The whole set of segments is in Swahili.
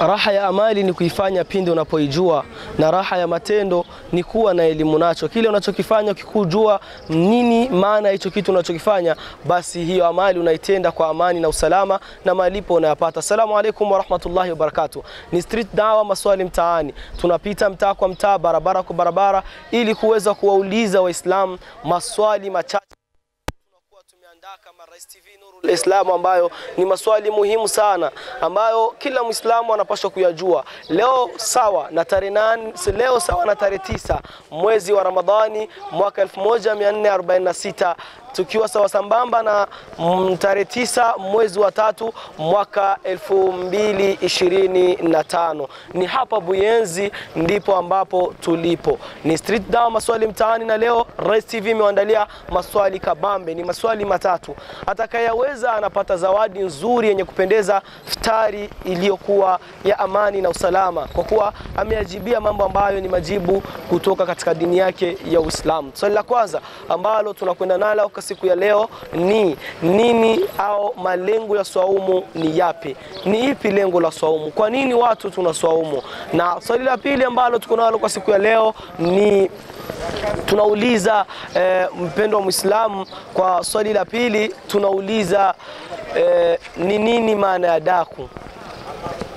Raha ya amali ni kuifanya pindi unapoijua, na raha ya matendo ni kuwa na elimu nacho. Kile unachokifanya ukikujua nini maana hicho kitu unachokifanya, basi hiyo amali unaitenda kwa amani na usalama na malipo unayapata. Asalamu alaykum wa rahmatullahi wa barakatuh. Ni Street Dawa, maswali mtaani. Tunapita mtaa kwa mtaa, barabara kwa barabara, ili kuweza kuwauliza Waislamu maswali machache. Tumeandaa kama Rais TV Nurul Islam, ambayo ni maswali muhimu sana ambayo kila Muislamu anapaswa kuyajua. Leo sawa na tarehe 9 mwezi wa Ramadhani mwaka 1446, tukiwa sawa sambamba na tarehe 9 mwezi wa 3 mwaka 2025. Ni hapa Buyenzi ndipo ambapo tulipo. Ni Street Dawa, maswali mtaani, na leo Rais TV imeandalia maswali kabambe. Ni maswali matatu. Atakayeweza anapata zawadi nzuri yenye kupendeza, iftari iliyokuwa ya amani na usalama, kwa kuwa ameajibia mambo ambayo ni majibu kutoka katika dini yake ya Uislamu. Swali la kwanza ambalo tunakwenda nalo kwa siku ya leo ni nini au malengo ya swaumu ni yapi? Ni ipi lengo la swaumu? Kwa nini watu tunaswaumu? Na swali la pili ambalo tuko nalo kwa siku ya leo ni tunauliza mpendwa wa Muislamu, kwa swali la pili tunauliza ni nini maana ya daku?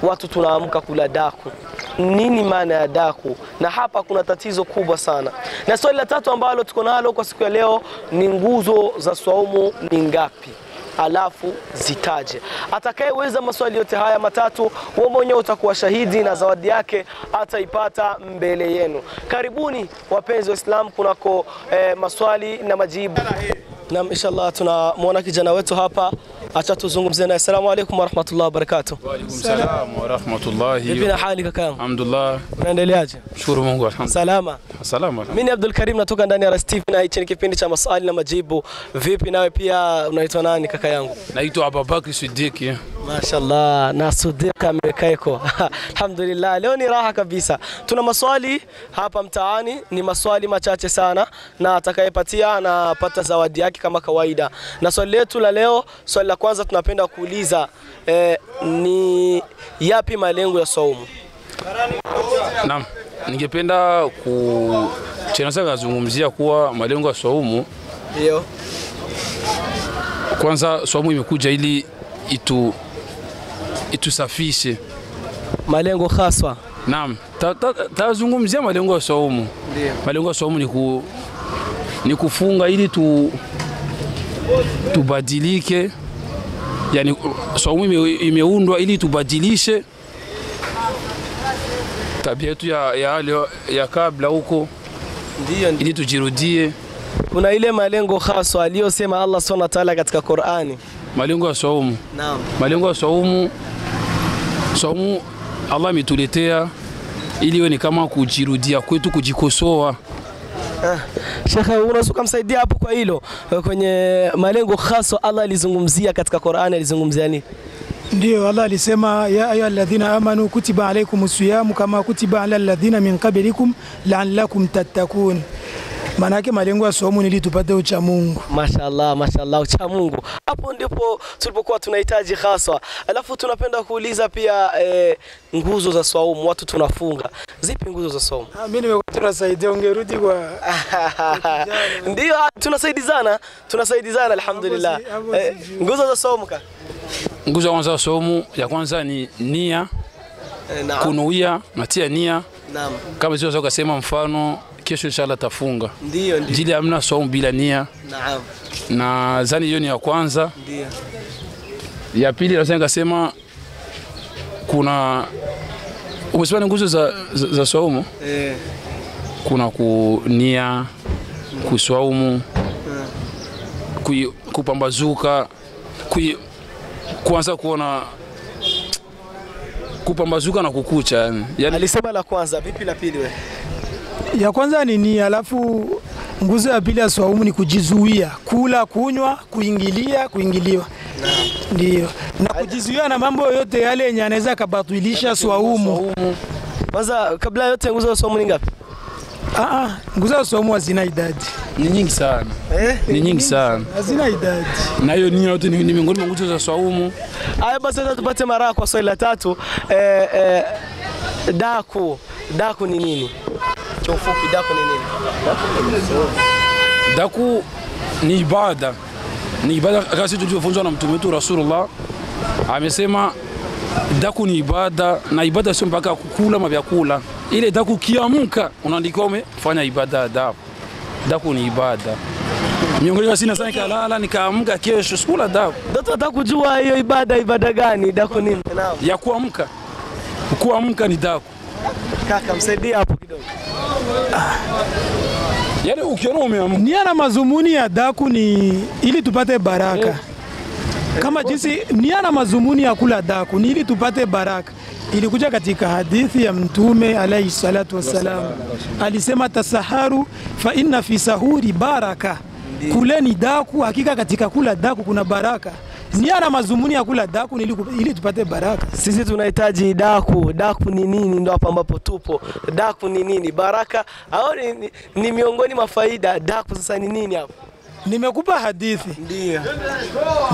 Watu tunaamka kula daku. Nini maana ya daku? Na hapa kuna tatizo kubwa sana. Na swali la tatu ambalo tuko nalo kwa siku ya leo ni nguzo za swaumu ni ngapi? Alafu zitaje. Atakayeweza maswali yote haya matatu, wewe mwenyewe utakuwa shahidi na zawadi yake ataipata mbele yenu. Karibuni wapenzi wa Islam kunako maswali na majibu. Na inshallah tunamwona kijana wetu hapa, acha tuzungumzie naye. Asalamu alaykum wa rahmatullahi wa barakatuh. Wa alaykum salaam wa rahmatullahi. Vipi na hali kaka? Alhamdulillah. Unaendeleaje? Shukuru Mungu, alhamdulillah. Salama. Salama. Mimi ni Abdul Karim, natoka ndani ya Rais TV na hichi ni kipindi cha maswali na majibu. Vipi nawe pia unaitwa nani kaka yangu? Naitwa Abubakar Siddiq. Mashallah, na Siddiq amekaeko. Alhamdulillah, leo ni raha kabisa. Tuna maswali hapa mtaani, ni maswali machache sana, na atakayepatia anapata zawadi yake kama kawaida. Na swali letu la leo, swali la kwanza tunapenda kuuliza ni yapi malengo ya saumu? Naam, ningependa kuzungumzia kuwa malengo ya saumu. Ndio. Kwanza saumu imekuja ili itusafishe. Malengo haswa. Naam, tazungumzia malengo ya saumu. Ndio. Malengo ya saumu ni kufunga ili tubadilike. Yani saumu imeundwa ili tubadilishe tabia yetu ya kabla huko. Ndio, ili tujirudie. Kuna ile malengo haswa aliyosema Allah Subhanahu wa Ta'ala katika Qur'ani. Malengo ya saumu. Naam. Malengo ya saumu Allah ametuletea ili iwe ni kama kujirudia kwetu, kujikosoa. Sheikh, unaweza kumsaidia hapo kwa hilo? Kwenye malengo haswa Allah alizungumzia katika Qur'ani, alizungumzia nini? Ndio, Allah alisema ya ayyuhalladhina amanu kutiba alaykumus siyamu kama kutiba alal ladhina min qablikum la'allakum tattaqun. Maana yake malengo ya saumu ni ili tupate ucha Mungu. Mashaallah, mashaallah, ucha Mungu. Hapo ndipo tulipokuwa tunahitaji haswa. Alafu tunapenda kuuliza pia nguzo za saumu, watu tunafunga. Zipi nguzo za saumu? Mimi nimekuwa tunasaidia, ungerudi kwa ndio tunasaidizana alhamdulillah. Nguzo za saumu ka? Nguzo ya saumu ya kwanza ni nia. Kunuia, natia nia. Naam. Kama sio ukasema mfano kesho inshallah tafunga. Ndio. Jili hamna saumu bila nia. Naam. Na zani hiyo ni ya kwanza. Ndio. Ya pili lazima nikasema kuna umesema nguzo za saumu. Kuna kunia, kuswaumu, kupambazuka, kuanza kuona kupambazuka na kukucha yani. Alisema la kwanza, vipi la pili wewe? Ya kwanza ni nia, alafu nguzo ya pili ya saumu ni kujizuia, kula, kunywa, kuingiliwa. Ndio. Na kujizuia na mambo yote yale yenye yanaweza kubatilisha saumu. Kwanza kabla yote nguzo za saumu ni ngapi? Nguzo za saumu hazina idadi. Ni nyingi sana. Ni nyingi sana. Hazina idadi. Na hiyo nia yote ni miongoni mwa nguzo za saumu. Haya basi tupate mara kwa swali la tatu. Daku ni nini? Kwa ufupi daku ni nini? Daku ni ibada. Ni ibada kama sisi tulivyofunzwa na Mtume wetu Rasulullah. Amesema daku ni ibada, na ibada sio mpaka kukula mavyakula. Ile daku kiamka unaandikiwa umefanya ibada ya daku. Daku ni ibada. Miongoni mwa sina sana kalala nikaamka kesho sikula daku. Ndio nataka kujua hiyo ibada gani? Daku nini? Naam. Ya kuamka. Kuamka ni daku. Kaka msaidie hapo kidogo. Yaani ukiona umeamka. Nia na mazumuni ya daku ni ili tupate baraka. Kama jinsi nia na mazumuni ya kula daku ni ili tupate baraka. Ilikuja katika hadithi ya Mtume alayhi salatu wassalam. Alisema tasaharu fa inna fi sahuri baraka. Kuleni daku, hakika katika kula daku kuna baraka. Nia na mazumuni ya kula daku ni ili tupate baraka. Sisi tunahitaji daku. Daku ni nini? Ndio hapa ambapo tupo. Daku ni nini? Baraka au ni miongoni mwa faida. Daku sasa ni nini hapo? Nimekupa hadithi. Ndio.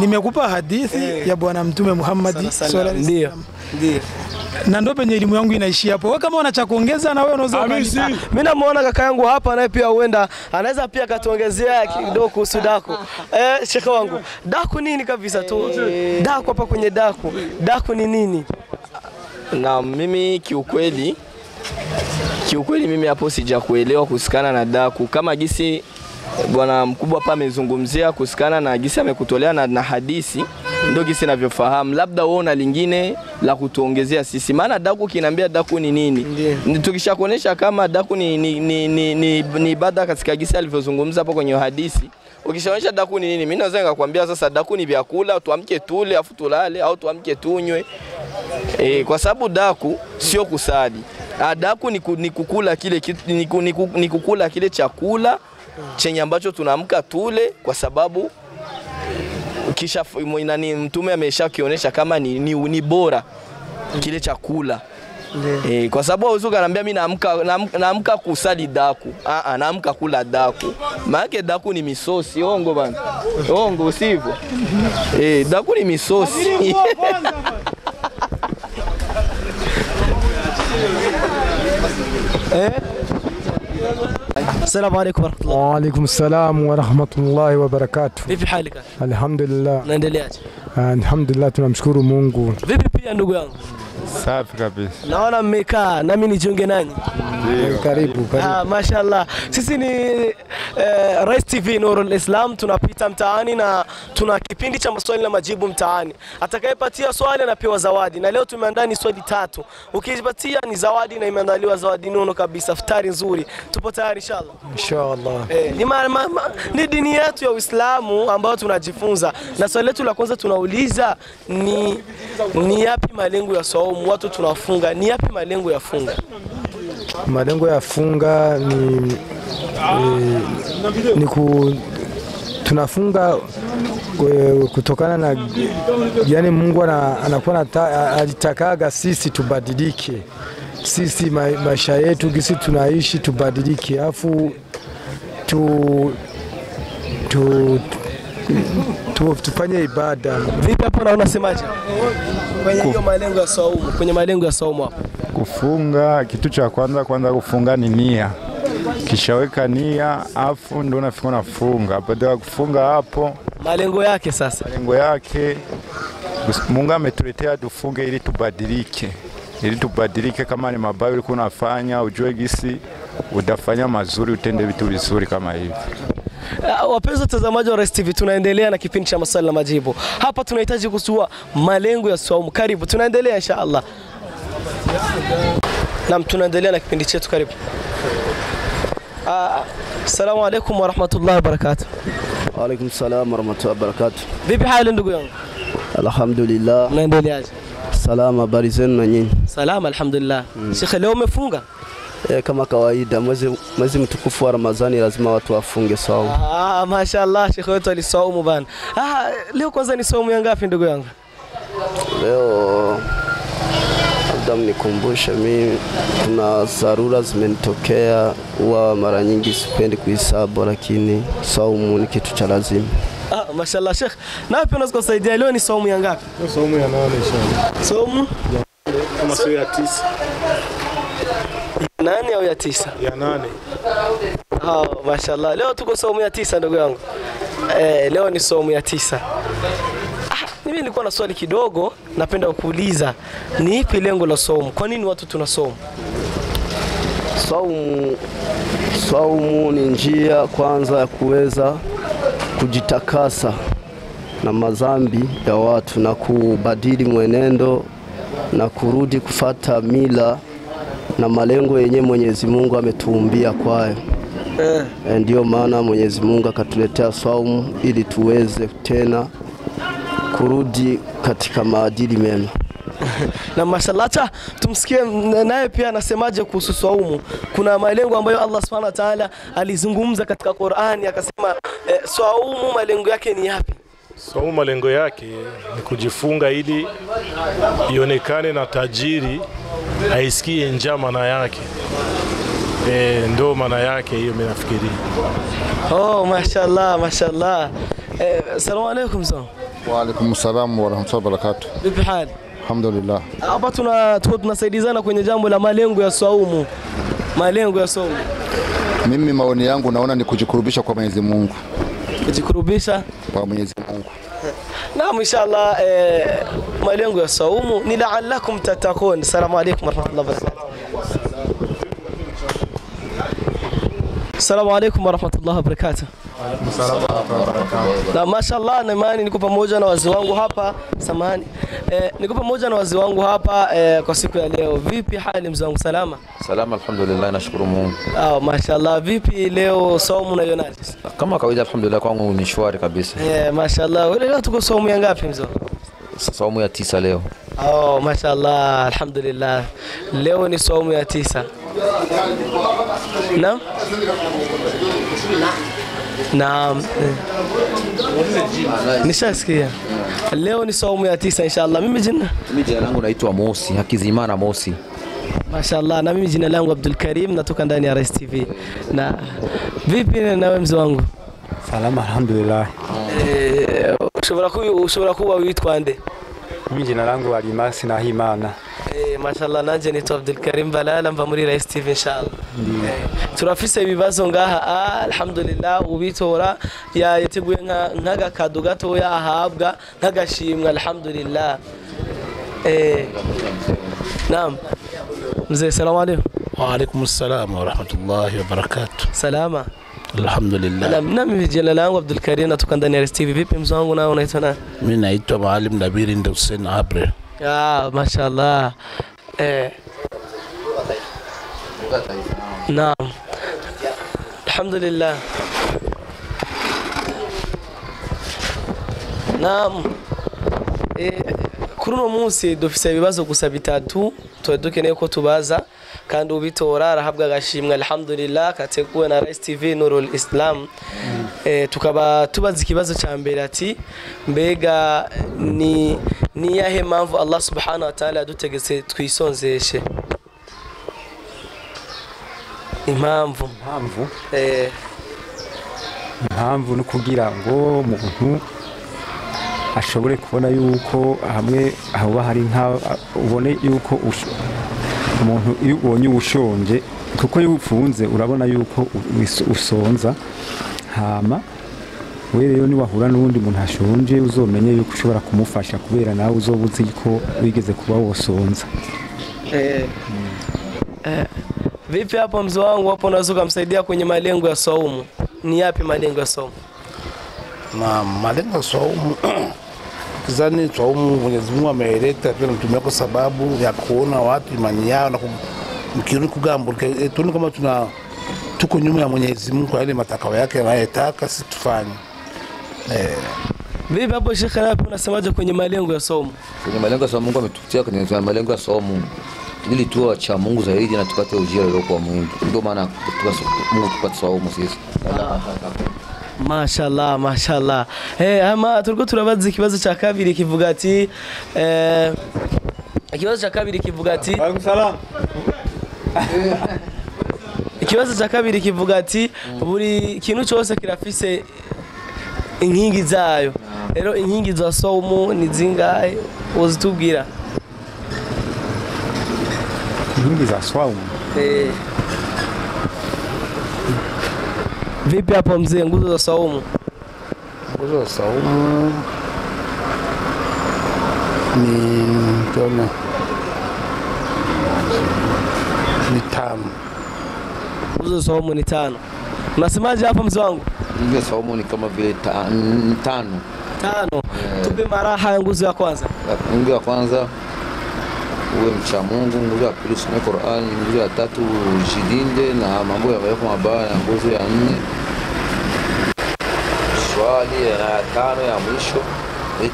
Nimekupa hadithi ya Bwana Mtume Muhammad sallallahu alaihi wasallam. Ndio. Na ndio penye elimu yangu inaishia hapo. Wewe kama una cha kuongeza na wewe unaweza kuandika. Mimi namuona kaka yangu hapa naye pia huenda anaweza pia katuongezea kidogo kuhusu daku. Shekhe wangu, daku nini kabisa tu? Daku hapa kwenye daku. Daku ni nini? Na mimi kiukweli mimi hapo sijakuelewa kusikana na daku. Kama gisi bwana mkubwa hapa amezungumzia kusikana na gisi amekutolea na hadithi, ndio gisi ninavyofahamu. Labda wewe una lingine la kutuongezea sisi. Maana daku kinaambia daku ni nini? Tukishakuonesha kama daku ni ibada katika gisi alivyozungumza hapo kwenye hadithi. Ukishaonesha daku ni nini? Mimi naweza nikakwambia sasa daku ni vyakula, tuamke tule afu tulale au tuamke tunywe. Kwa sababu daku sio kusali. Daku ni kukula kile ni kukula kile chakula chenye ambacho tunaamka tule, kwa sababu kisha Mtume ameshakionyesha kama ni bora kile chakula. Kwa sababu hauwezi kaniambia mimi naamka kusali daku. Naamka kula daku. Maana daku ni misosi, ongo bana. Ongo sivyo? Daku ni misosi. السلام عليكم ورحمة الله. وعليكم السلام ورحمة الله وبركاته. Vipi hali kaka? Alhamdulillah. Naendeleaje? Alhamdulillah, tunamshukuru Mungu. Vipi pia ndugu yangu? Safi kabisa. Naona mmekaa nami nijiunge nanyi. Karibu. Mashallah. Sisi ni Rais TV Nurul Islam, tunapita mtaani na tuna kipindi cha maswali na majibu mtaani. Atakayepatia swali anapewa zawadi. Na leo tumeandaa ni swali 3. Ukijipatia ni zawadi na imeandaliwa zawadi nono kabisa, futari nzuri. Tupo tayari inshallah. Inshallah. Ni dini yetu ya Uislamu ambayo tunajifunza. Na swali letu la kwanza tunauliza ni yapi malengo ya saumu? Watu tunafunga, ni yapi malengo ya funga? Malengo ya funga tunafunga kutokana na yani Mungu anakuwa alitakaga sisi tubadilike. Sisi maisha yetu gisi tunaishi tubadilike. Afu tufanye ibada. Vipi hapo na unasemaje? Kwenye hiyo malengo ya saumu, kwenye malengo ya saumu hapo. Kufunga, kitu cha kwanza kufunga ni nia. Kishaweka nia, afu ndio unafika unafunga. Baada ya kufunga hapo, malengo yake sasa. Malengo yake Mungu ametuletea tufunge ili tubadilike. Ili tubadilike, kama ni mabaya ulikuwa unafanya, ujue gisi utafanya mazuri, utende vitu vizuri kama hivi. Wapenzi watazamaji wa Rais TV, tunaendelea na kipindi cha maswali na majibu. Hapa tunahitaji kusua malengo ya saumu. Karibu, tunaendelea inshallah. Naam, tunaendelea na kipindi chetu, karibu. Assalamu alaykum wa rahmatullahi wa barakatuh. Wa alaykum salam wa rahmatullahi wa barakatuh. Vipi hali ndugu yangu? Alhamdulillah. Unaendeleaje? Salama, habari zenu na nyinyi? Salama alhamdulillah. Sheikh, leo umefunga? Kama kawaida, mwezi mtukufu wa Ramadhani lazima watu wafunge saumu. Mashaallah, Sheikh wetu alisaumu bana. Leo kwanza ni saumu ya ngapi ndugu yangu? Leo labda mnikumbushe, mimi kuna dharura zimenitokea, huwa mara nyingi sipendi kuhesabu, lakini saumu ni kitu cha lazima. Mashallah Sheikh. Na pia unaweza kusaidia, leo ni saumu ya ngapi? Saumu ya 8 inshallah. Saumu Kama sio ya 9. 8 au ya 9? Ya 8. Mashallah. Leo tuko saumu ya 9 ndugu yangu. Leo ni saumu ya 9. Mimi nilikuwa na swali kidogo napenda kukuuliza. Ni ipi lengo la saumu? Kwa nini watu tunasaumu? Saumu ni njia kwanza ya kuweza kujitakasa na madhambi ya watu na kubadili mwenendo na kurudi kufata mila na malengo yenye Mwenyezi Mungu ametuumbia kwayo. Ndio maana Mwenyezi Mungu akatuletea saumu ili tuweze tena kurudi katika maadili mema. Na mashallah, tumsikie naye pia anasemaje kuhusu saumu. Kuna malengo ambayo Allah Subhanahu wa Ta'ala alizungumza katika Qur'ani, akasema saumu malengo yake ni yapi? Saumu malengo yake ni kujifunga ili ionekane na tajiri aisikie njaa maana yake. Ndo maana yake hiyo mimi nafikiria. Mashallah. Assalamu alaykum sana. Wa alaykum assalam wa rahmatullahi wa barakatuh. Vipi hali? Alhamdulillah. Hapa tunasaidizana kwenye jambo la malengo ya saumu. Malengo ya saumu. Mimi maoni yangu naona ni kujikurubisha kwa Mwenyezi Mungu. Kujikurubisha kwa Mwenyezi Mungu. Naam, inshallah malengo ya saumu ni la'allakum tattaqun. Assalamu alaykum wa rahmatullahi wa barakatuh. Assalamu alaykum wa rahmatullahi wa barakatuh. Na mashallah, na imani niko pamoja na wazee wangu hapa. Samahani. Niko pamoja na wazee wangu hapa kwa siku ya leo. Vipi hali mzee wangu? Salama? Salama, alhamdulillah, nashukuru Mungu. Mashallah. Vipi leo saumu unaionaje? Kama kawaida, alhamdulillah, kwangu ni shwari kabisa. Mashallah. Leo tuko saumu ya ngapi mzee? Saumu ya 9 leo. Mashallah, alhamdulillah. Leo ni saumu ya 9. Naam. Nishasikia. Leo ni saumu ya 9 inshallah. Mimi jina langu naitwa Mosi, Hakizimana Mosi. Mashallah, na mimi jina langu Abdul Karim, natoka ndani ya Rais TV. Na vipi na wewe mzee wangu? Salama, alhamdulillah. Ushobora kuba witwa nde? Mimi jina langu Alimasi Nahimana. Mashallah, nanje ni Abdul Karim Balala, mva muri Rais TV inshallah. Turafise ibibazo ngaha, alhamdulillah, ubitora yateguye nkaga kado gato yahabwa nkagashimwa, alhamdulillah. Naam. Mzee, salamu alaykum. Wa alaykum assalam wa rahmatullahi wa barakatuh. Salama. Alhamdulillah. Mimi jina langu Abdul Karim, natoka ndani ya Rais TV. Vipi mzee wangu, nao unaitwa nani? Mimi naitwa Maalim Nabiri Ndo Hussein Abre. Mashallah. Naam. Alhamdulillah. Naam. Kuruno munsi dufise ibibazo gusa bitatu dukeneye ko tubaza, kandi ubitora arahabwa agashimwe, alhamdulillah, kateguwe na Rais TV Nurul Islam. Tukaba tubaza ikibazo cha mbere ati mbega ni yahe mpamvu Allah subhanahu wa ta'ala dutegetse twisonzeshe? Impamvu no kugira ngo umuntu ashobore kubona yuko hamwe aho hari nka ubone yuko umuntu iyo ubonye ushonje, kuko iyo ufunze urabona yuko usonza, hama we rero ni wahura n'undi muntu ashonje uzomenye yuko ushobora kumufasha, kubera nawe uzobuze ko wigeze kuba wosonza. Vipi hapo mzee wangu, hapo unaweza kumsaidia kwenye malengo ya saumu? Ni yapi malengo ya saumu? Malengo ya saumu kizani saumu Mwenyezi Mungu ameleta pia mtume kwa sababu ya kuona watu imani yao na mkirudi kugambuka tuni kama tuko nyuma ya Mwenyezi Mungu kwa ile matakao yake anayotaka sisi tufanye. Vipi hapo Sheikh, hapo unasemaje kwenye malengo ya saumu? Kwenye malengo ya saumu Mungu ametutia kwenye malengo ya saumu ili tuwe cha Mungu zaidi na tupate ujira uliokuwa mwingi. Ndio maana Mungu tupate saumu sisi. Mashallah. Ama tulikuwa turabaza ikibazo cha kabiri kivuga ati Ikibazo cha kabiri kivuga ati Ikibazo cha kabiri kivuga ati buri kintu cyose kirafise inkingi zayo. Rero inkingi za saumu ni zingahe uzitubwira? Inkingi za saumu. Vipi hapo mzee, nguzo za saumu? Nguzo za saumu ni tano. Ni tano. Nguzo za saumu ni 5. Unasemaje hapo mzee wangu? Nguzo za saumu ni kama vile 5. Tupe maraha ya nguzo ya kwanza. Nguzo ya kwanza uwe mcha Mungu, nguzo ya pili usome Qur'an, nguzo ya tatu ujilinde na mambo yako mabaya, na nguzo ya 4 swali, ya 5 ya mwisho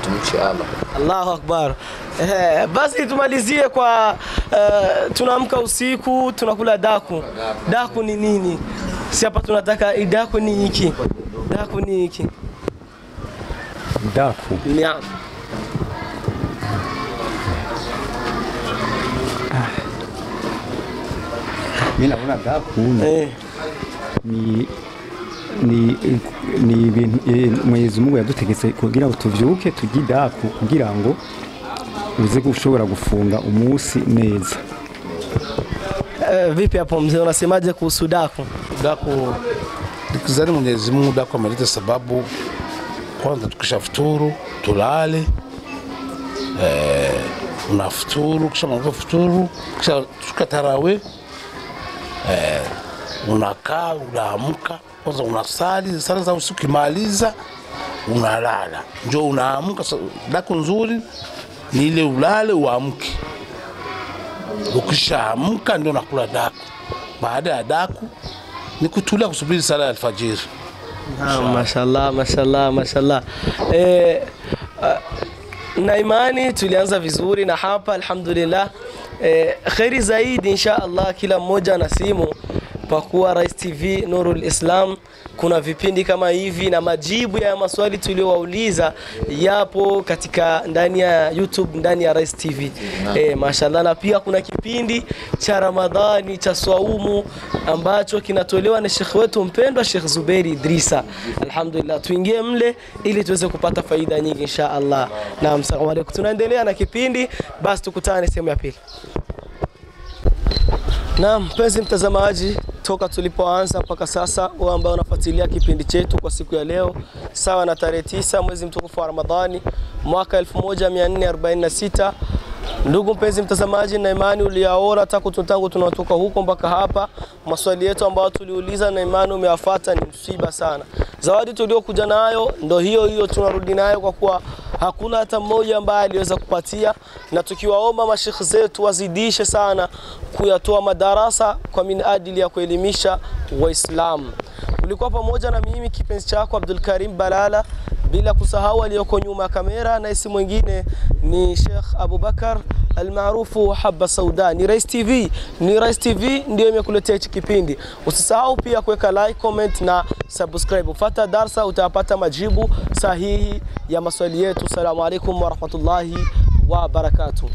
tumche Allah. Allahu Akbar. Basi tumalizie kwa tunaamka usiku tunakula daku. Daku ni nini? Si hapa tunataka daku ni hiki. Daku ni hiki. Daku. Naam. Mimi naona daku ni Mwenyezi Mungu yadutegetse kugira ngo tuvyuke tugidaku kugira ngo uze gushobora gufunga umunsi neza. Vipi hapo mzee, unasemaje kuhusu daku? Daku nikizani Mwenyezi Mungu daku ameleta sababu kwanza tukishafuturu tulale, unafuturu, kisha unafuturu, kisha tukatarawe, unakaa unaamka, kwanza unasali sala za usiku, kimaliza unalala, ndio unaamka. Daku nzuri ni ile ulale uamke, ukishaamka ndio nakula daku. Baada ya daku ni kutulia kusubiri sala ya alfajiri. Mashallah, mashallah, mashallah. Na imani tulianza vizuri na hapa alhamdulillah. Khairi zaidi insha Allah, kila mmoja na simu kwa kuwa Rais TV Nurul Islam kuna vipindi kama hivi na majibu ya maswali tuliowauliza yapo katika ndani ya YouTube, ndani ya Rais TV. Mashallah, na pia kuna kipindi cha Ramadhani cha swaumu ambacho kinatolewa na Sheikh wetu mpendwa Sheikh Zuberi Idrisa. Alhamdulillah, tuingie mle ili tuweze kupata faida nyingi insha Allah. Naam, salamu alaykum. Tunaendelea na kipindi, basi tukutane sehemu ya pili. Naam, mpenzi mtazamaji, toka tulipoanza mpaka sasa, wewe ambao unafuatilia kipindi chetu kwa siku ya leo, sawa na tarehe 9 mwezi mtukufu wa Ramadhani mwaka 1446. Ndugu mpenzi mtazamaji, na imani uliyaona tangu tunatoka huko mpaka hapa, maswali yetu ambayo tuliuliza na imani umeyafuata, ni msiba sana. Zawadi tuliokuja nayo ndio hiyo tunarudi nayo, kwa kuwa hakuna hata mmoja ambaye aliweza kupatia, na tukiwaomba mashekhi zetu wazidishe sana kuyatoa madarasa kwa minajili ya kuelimisha Waislamu. Ulikuwa pamoja na mimi kipenzi chako Abdul Karim Balala, bila kusahau aliyoko nyuma ya kamera na isi mwingine ni Sheikh Abubakar almaarufu Haba Sauda. Ni Rais TV ndio imekuletea hichi kipindi. Usisahau pia kuweka like, comment na subscribe. Fuata darsa, utapata majibu sahihi ya maswali yetu. Assalamu alaikum wa rahmatullahi wa barakatuh.